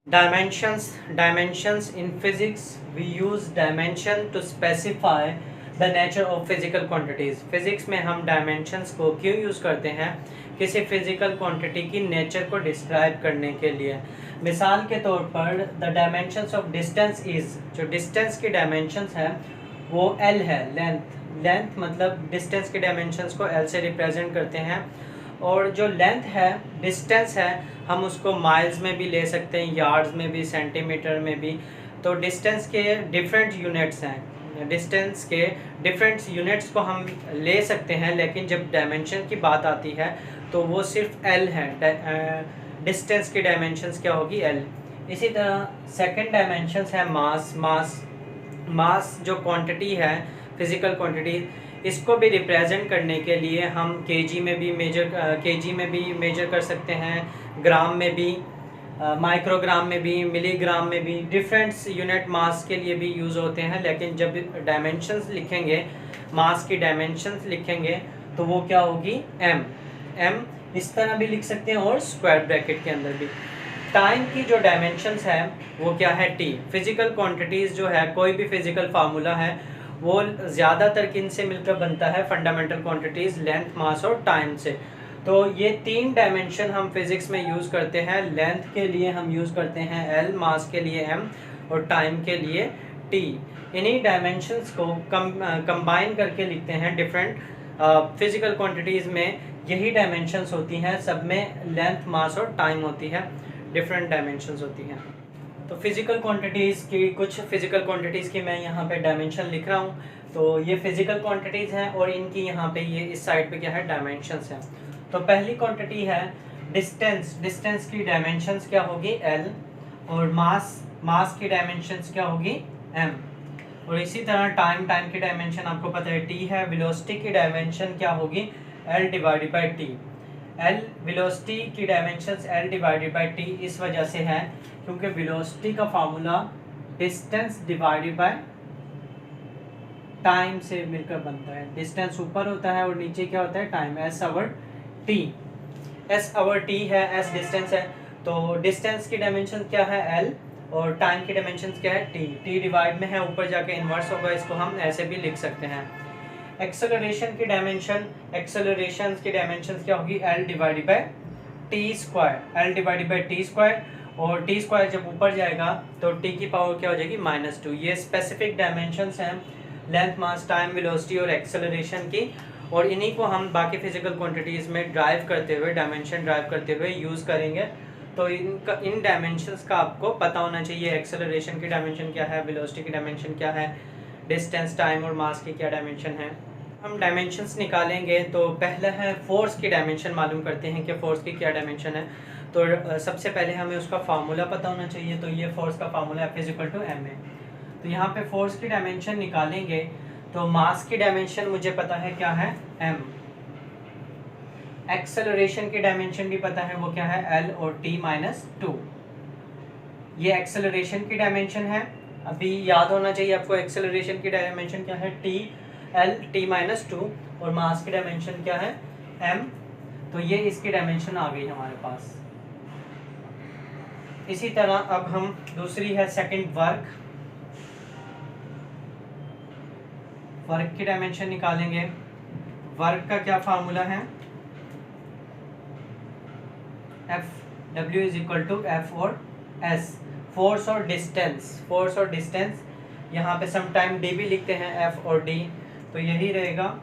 Dimensions in physics, we use dimension to specify the nature of physical quantities. Physics में हम dimensions को क्यों use करते हैं? किसी फिजिकल क्वांटिटी की नेचर को डिस्क्राइब करने के लिए। मिसाल के तौर पर the dimensions of distance is, जो डिस्टेंस की डायमेंशंस है वो एल है, लेंथ मतलब डिस्टेंस के डायमेंशंस को एल से रिप्रेजेंट करते हैं। और जो लेंथ है, डिस्टेंस है, हम उसको माइल्स में भी ले सकते हैं, यार्ड्स में भी, सेंटीमीटर में भी। तो डिस्टेंस के डिफरेंट यूनिट्स हैं, डिस्टेंस के डिफरेंट यूनिट्स को हम ले सकते हैं, लेकिन जब डायमेंशन की बात आती है तो वो सिर्फ एल है। डिस्टेंस की डायमेंशंस क्या होगी? एल। इसी तरह सेकंड डायमेंशंस है मास जो क्वांटिटी है, फिजिकल क्वांटिटी, इसको भी रिप्रेजेंट करने के लिए हम केजी में भी मेजर कर सकते हैं, ग्राम में भी, माइक्रोग्राम में भी, मिलीग्राम में भी। डिफरेंट यूनिट मास के लिए भी यूज़ होते हैं। लेकिन जब डायमेंशंस लिखेंगे, मास की डायमेंशंस लिखेंगे, तो वो क्या होगी? एम इस तरह भी लिख सकते हैं और स्क्वायर ब्रैकेट के अंदर भी। टाइम की जो डायमेंशंस है वो क्या है? टी। फिजिकल क्वांटिटीज़ जो है, कोई भी फिजिकल फार्मूला है वो ज़्यादातर किन से मिलकर बनता है? फंडामेंटल क्वांटिटीज़, लेंथ, मास और टाइम से। तो ये तीन डायमेंशन हम फिज़िक्स में यूज़ करते हैं। लेंथ के लिए हम यूज़ करते हैं एल, मास के लिए एम और टाइम के लिए टी। इन्हीं डायमेंशंस को कंबाइन करके लिखते हैं। डिफरेंट फिजिकल क्वांटिटीज़ में यही डायमेंशंस होती हैं, सब में लेंथ, मास और टाइम होती है, डिफरेंट डायमेंशंस होती हैं। तो फिज़िकल क्वांटिटीज़ की, कुछ फिज़िकल क्वांटिटीज़ की मैं यहाँ पे डायमेंशन लिख रहा हूँ। तो ये फिज़िकल क्वांटिटीज़ हैं और इनकी यहाँ पे ये इस साइड पे क्या है? डायमेंशंस हैं। तो पहली क्वांटिटी है डिस्टेंस की डायमेंशंस क्या होगी? एल। और मास की डायमेंशंस क्या होगी? एम। और इसी तरह टाइम की डायमेंशन आपको पता है टी है। वेलोसिटी की डायमेंशन क्या होगी? L divided by T. L, velocity की dimensions L divided by T इस वजह से है क्योंकि वेलोसिटी का formula distance divided by time से मिलकर बनता है। डिस्टेंस ऊपर होता है और नीचे क्या होता है? टाइम। एस आवर टी है, एस डिस्टेंस है। तो डिस्टेंस की डायमेंशन क्या है? एल और टाइम की डायमेंशन क्या है? टी डिवाइड में है, ऊपर जाके इन्वर्स होगा, इसको हम ऐसे भी लिख सकते हैं। एक्सेलरेशन की डायमेंशन क्या होगी? L divided by T square. और टी स्क्वायर जब ऊपर जाएगा तो टी की पावर क्या हो जाएगी? -2। ये स्पेसिफिक डायमेंशंस हैं लेंथ, मास, टाइम, वेलोसिटी और एक्सेलरेशन की। और इन्हीं को हम बाकी फिजिकल क्वांटिटीज़ में डायमेंशन ड्राइव करते हुए यूज़ करेंगे। तो इन डायमेंशंस का आपको पता होना चाहिए। एक्सेलरेशन की डायमेंशन क्या है, वेलोसिटी की डायमेंशन क्या है, डिस्टेंस, टाइम और मास की क्या डायमेंशन है। हम डायमेंशंस निकालेंगे तो पहला है फोर्स की डायमेंशन। मालूम करते हैं कि फोर्स की क्या डायमेंशन है। तो सबसे पहले हमें उसका फार्मूला पता होना चाहिए। तो ये फोर्स का फार्मूला F = ma। तो यहाँ पे फोर्स की डायमेंशन निकालेंगे तो मास की डायमेंशन मुझे पता है क्या है? m। एक्सेलरेशन की डायमेंशन भी पता है, वो क्या है? l और t - 2। ये एक्सेलरेशन की डायमेंशन है। अभी याद होना चाहिए आपको, एक्सेलरेशन की डायमेंशन क्या है? t -2 और मास की डायमेंशन क्या है? m। तो ये इसकी डायमेंशन आ गई हमारे पास। इसी तरह अब हम दूसरी है सेकंड, वर्क की डायमेंशन निकालेंगे। वर्क का क्या फार्मूला है? W = F और S। फोर्स और डिस्टेंस, यहाँ पे समटाइम D भी लिखते हैं, F और D, तो यही रहेगा।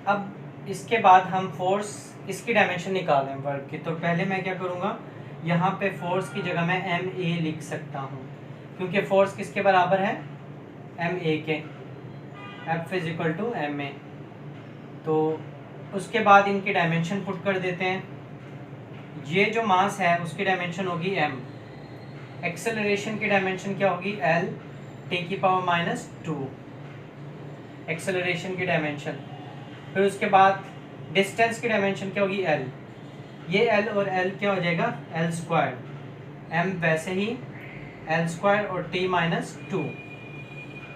अब इसके बाद हम फोर्स, इसकी डायमेंशन निकालें वर्क की। तो पहले मैं क्या करूँगा, यहाँ पे फोर्स की जगह मैं MA लिख सकता हूँ, क्योंकि फोर्स किसके बराबर है? MA के। F = ma। तो उसके बाद इनकी डायमेंशन पुट कर देते हैं। ये जो मास है उसकी डायमेंशन होगी m। एक्सेलरेशन की डायमेंशन क्या होगी? l, t⁻² एक्सेलरेशन की डायमेंशन। फिर उसके बाद डिस्टेंस की डायमेंशन क्या होगी? l। ये l और l क्या हो जाएगा? l²। m वैसे ही l² और t-2।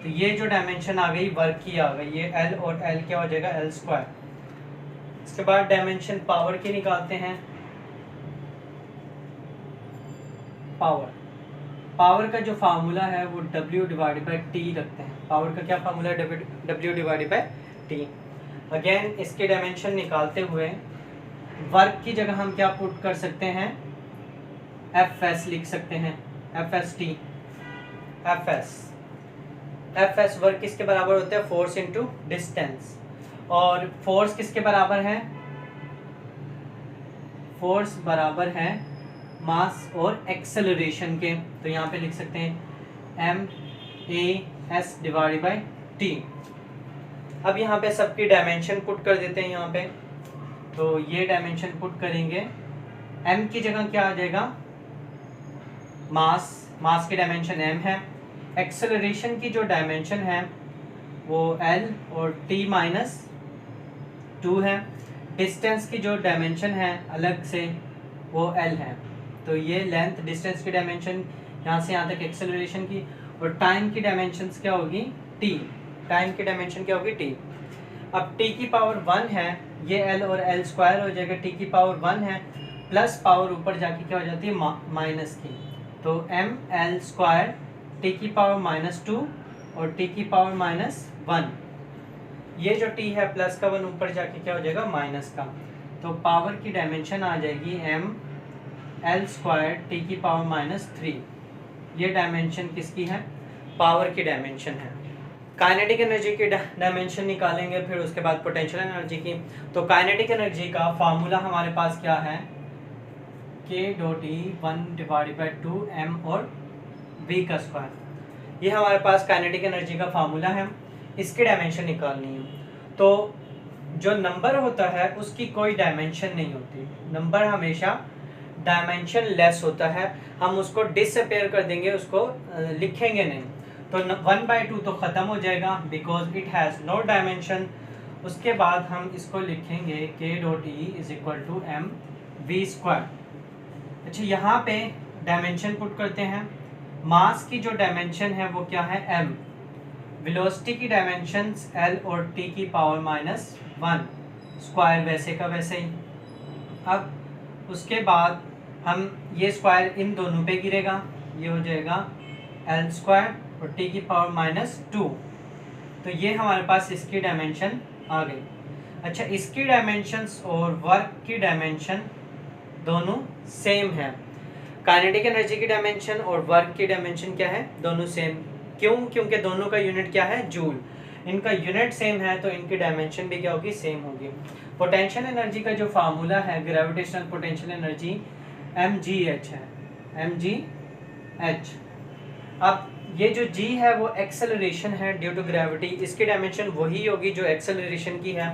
तो ये जो डायमेंशन आ गई वर्क की आ गई, ये l और l क्या हो जाएगा? l²। इसके बाद डायमेंशन पावर की निकालते हैं। पावर का जो फार्मूला है वो W/T रखते हैं। पावर का क्या फार्मूला है? W/T। अगेन इसके डायमेंशन निकालते हुए वर्क की जगह हम क्या पुट कर सकते हैं? Fs लिख सकते हैं, FST। Fs वर्क किसके बराबर होता है? Force into distance. और फोर्स किसके बराबर है? फोर्स बराबर है मास और एक्सेलरेशन के। तो यहाँ पे लिख सकते हैं MAS/T। अब यहाँ पे सबकी डायमेंशन पुट कर देते हैं यहाँ पे। तो ये डायमेंशन पुट करेंगे, m की जगह क्या आ जाएगा? मास की डायमेंशन m है। एक्सेलरेशन की जो डायमेंशन है वो l और t-2 है। डिस्टेंस की जो डायमेंशन है अलग से वो l है। तो ये लेंथ डिस्टेंस की डायमेंशन यहाँ से यहाँ तक एक्सेलरेशन की। और टाइम की डायमेंशन क्या होगी? t। टाइम की डायमेंशन क्या होगी? t। अब t की पावर 1 है, ये l और l स्क्वायर हो जाएगा। t की पावर 1 है प्लस पावर ऊपर जाके क्या हो जाती है? माइनस की। तो ml² t की पावर -2 और t की पावर -1। ये जो t है प्लस का 1 ऊपर जाके क्या हो जाएगा? माइनस का। तो पावर की डायमेंशन आ जाएगी ml² t की पावर -3। ये डायमेंशन किसकी है? पावर की डायमेंशन है। काइनेटिक एनर्जी की डायमेंशन निकालेंगे, फिर उसके बाद पोटेंशियल एनर्जी की। तो काइनेटिक एनर्जी का फार्मूला हमारे पास क्या है? K.E 1/2 m और v का स्क्वायर। ये हमारे पास काइनेटिक एनर्जी का फार्मूला है। इसकी डायमेंशन निकालनी है। तो जो नंबर होता है उसकी कोई डायमेंशन नहीं होती। नंबर हमेशा डायमेंशन लेस होता है। हम उसको डिसअपेयर कर देंगे, उसको लिखेंगे नहीं। तो 1/2 तो ख़त्म हो जाएगा because it has no dimension. उसके बाद हम इसको लिखेंगे K.E = mv²। अच्छा, यहाँ पे डायमेंशन पुट करते हैं। मास की जो डायमेंशन है वो क्या है? m। वेलोसिटी की डायमेंशंस l और t की पावर -1 स्क्वायर वैसे का वैसे ही। अब उसके बाद हम ये स्क्वायर इन दोनों पे गिरेगा, ये हो जाएगा l² और t की पावर -2। तो ये हमारे पास इसकी डायमेंशन आ गई। अच्छा, इसकी डायमेंशंस और वर्क की डायमेंशन दोनों सेम है। काइनेटिक एनर्जी की डायमेंशन और वर्क की डायमेंशन क्या है? दोनों सेम। क्यों? क्योंकि दोनों का यूनिट क्या है? जूल। इनका यूनिट सेम है तो इनकी डायमेंशन भी क्या होगी? सेम होगी। पोटेंशियल एनर्जी का जो फार्मूला है, ग्रेविटेशनल पोटेंशियल एनर्जी mgh है, mgh। अब ये जो g है वो एक्सेलरेशन है ड्यू टू ग्रेविटी। इसकी डायमेंशन वही होगी जो एक्सेलरेशन की है।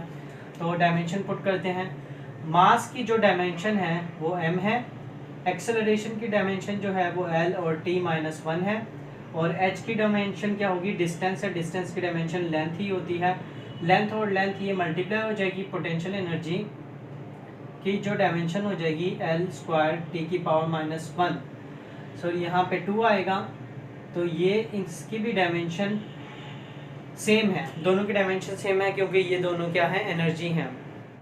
तो डायमेंशन पुट करते हैं। मास की जो डायमेंशन है वो m है। एक्सेलरेशन की डायमेंशन जो है वो l और t-1 है। और h की डायमेंशन क्या होगी? डिस्टेंस है। डिस्टेंस की डायमेंशन लेंथ ही होती है। लेंथ और लेंथ ये मल्टीप्लाई हो जाएगी। पोटेंशियल एनर्जी की जो डायमेंशन हो जाएगी l² t की पावर -1। सो यहाँ पे 2 आएगा। तो ये इसकी भी डायमेंशन सेम है। दोनों की डायमेंशन सेम है क्योंकि ये दोनों क्या है? एनर्जी हैं।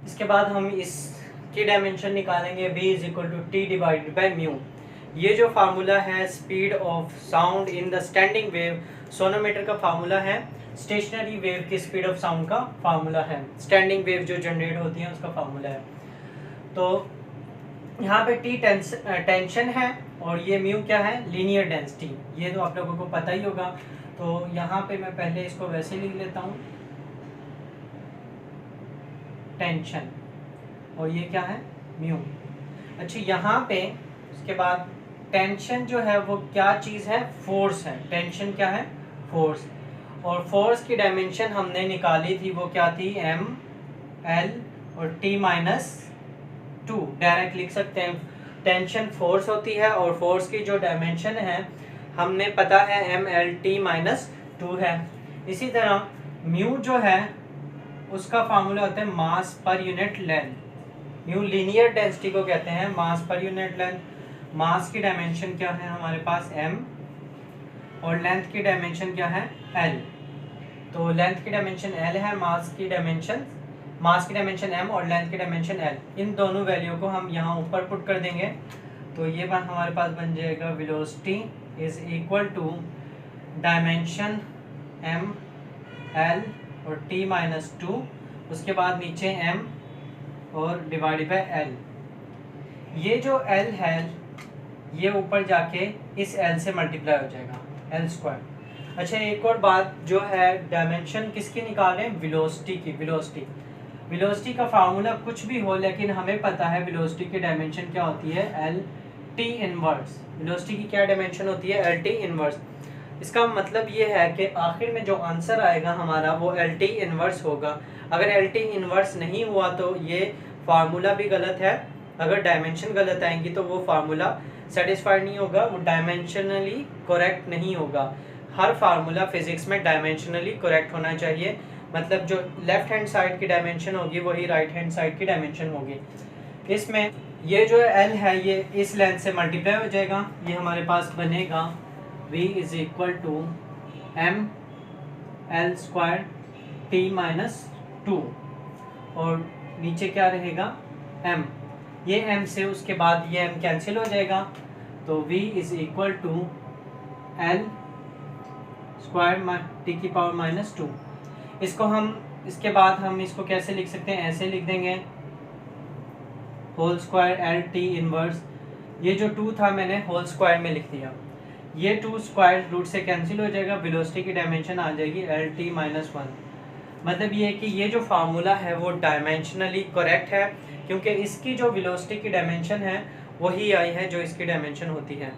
इसके बाद हम इसकी डायमेंशन निकालेंगे v = t/μ। ये जो फार्मूला है speed of sound in the standing wave, sonometer का फार्मूला है। स्टेशनरी वेव की स्पीड ऑफ साउंड का फार्मूला है। स्टैंडिंग वेव जो जनरेट होती है उसका फार्मूला है। तो यहाँ पे t टेंशन है और ये म्यू क्या है? Linear density. ये तो आप लोगों को पता ही होगा। तो यहाँ पे मैं पहले इसको वैसे लिख लेता हूँ, टेंशन, और ये क्या है? म्यू। अच्छा, यहाँ पे उसके बाद टेंशन जो है वो क्या चीज़ है? फोर्स है। टेंशन क्या है? फोर्स। और फोर्स की डायमेंशन हमने निकाली थी, वो क्या थी? m l और t-2। डायरेक्ट लिख सकते हैं। टेंशन फोर्स होती है और फोर्स की जो डायमेंशन है हमने पता है m l t-2 है। इसी तरह म्यू जो है उसका फार्मूला होता है मास पर unit length. Mu linear density को कहते हैं, मास पर यूनिट लेंथ। मास की डायमेंशन क्या है हमारे पास? m, और लेंथ की डायमेंशन क्या है? l। तो लेंथ की डायमेंशन l है, मास की डायमेंशन m और लेंथ की डायमेंशन l। इन दोनों वैल्यू को हम यहाँ ऊपर पुट कर देंगे। तो ये बात हमारे पास बन जाएगा velocity is equal to dimension m l और t माइनस 2, उसके बाद नीचे m और डिवाइड बाय l। ये जो l है ये ऊपर जाके इस l से मल्टीप्लाई हो जाएगा, l स्क्वायर। अच्छा, एक और बात जो है, डायमेंशन किसकी निकाल रहे हैं? वेलोसिटी की। वेलोसिटी का फार्मूला कुछ भी हो, लेकिन हमें पता है वेलोसिटी की डायमेंशन क्या होती है, एल टी इनवर्स। वेलोसिटी की क्या डायमेंशन होती है? L T inverse. इसका मतलब ये है कि आखिर में जो आंसर आएगा हमारा वो एल टी इनवर्स होगा। अगर एल टी इनवर्स नहीं हुआ तो ये फार्मूला भी गलत है, अगर डायमेंशन गलत आएंगी तो वो फार्मूला सेटिस्फाइड नहीं होगा, वो डायमेंशनली करेक्ट नहीं होगा। हर फार्मूला फिजिक्स में डायमेंशनली करेक्ट होना चाहिए, मतलब जो लेफ्ट हैंड साइड की डायमेंशन होगी वही राइट हैंड साइड की डायमेंशन होगी। इसमें ये जो एल है ये इस लेंथ से मल्टीप्लाई हो जाएगा, ये हमारे पास बनेगा v is equal to M L square T minus 2 और नीचे क्या रहेगा, m। ये m से उसके बाद ये m कैंसिल हो जाएगा, तो v is equal to L square T की पावर माइनस 2। इसको हम इसके बाद हम इसको कैसे लिख सकते हैं? ऐसे लिख देंगे, whole square L T inverse. ये जो 2 था मैंने होल स्क्वायर में लिख दिया, ये 2 स्क्वायर रूट से कैंसिल हो जाएगा, वेलोसिटी की डायमेंशन आ जाएगी एल टी माइनस 1। मतलब ये है कि ये जो फार्मूला है वो डायमेंशनली करेक्ट है, क्योंकि इसकी जो वेलोसिटी की डायमेंशन है वही आई है जो इसकी डायमेंशन होती है।